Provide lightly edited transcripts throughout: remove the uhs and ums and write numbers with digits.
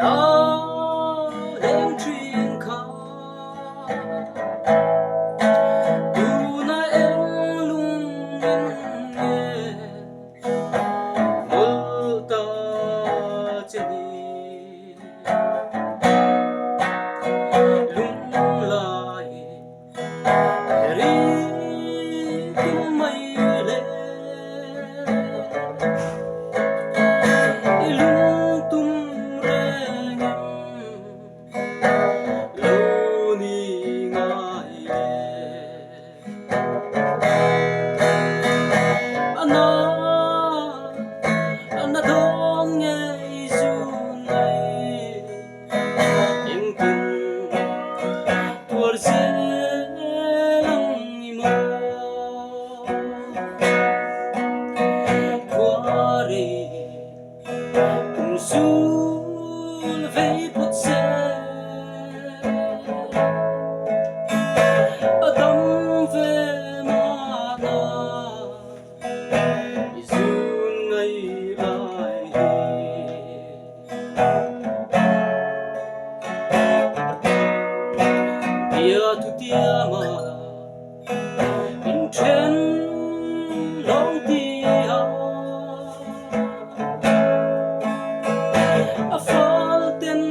áo đêm truyền khá tu na em lung min nghe mơ ta cheni lung lại ri tum mai le lung tum ana dong nghe du ngày em cùng tuột dễ lăng mơ qua đi cùng sul vây bút xe tâm về mà dun ngày lại tia tu tia mà in trên lòng tia phal tên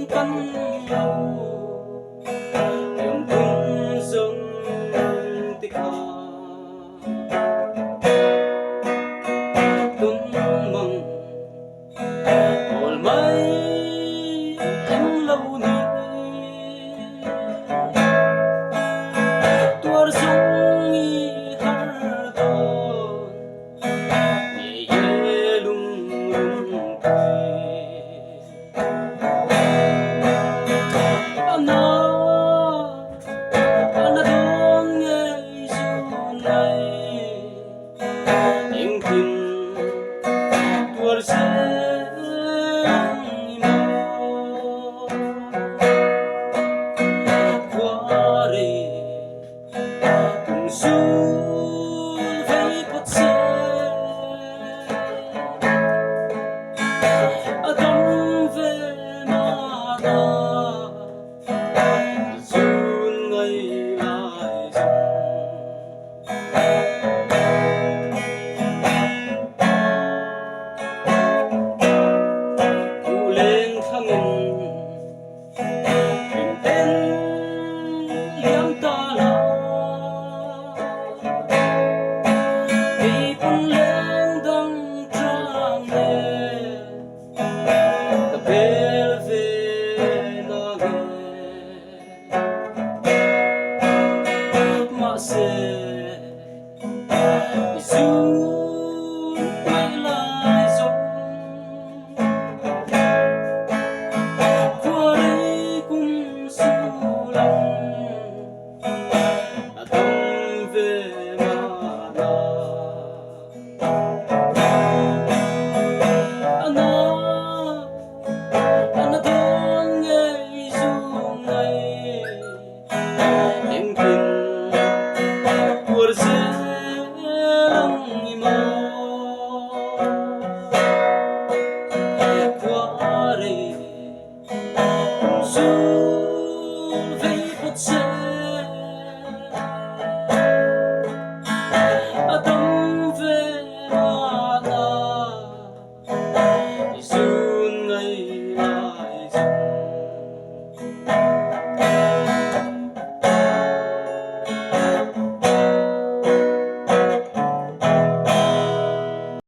căn lâu em tung dâng tích hà tung măng ổn mấy em lâu ni tuar sông y har don ye lung lung ana dong nghe du ngày em tìm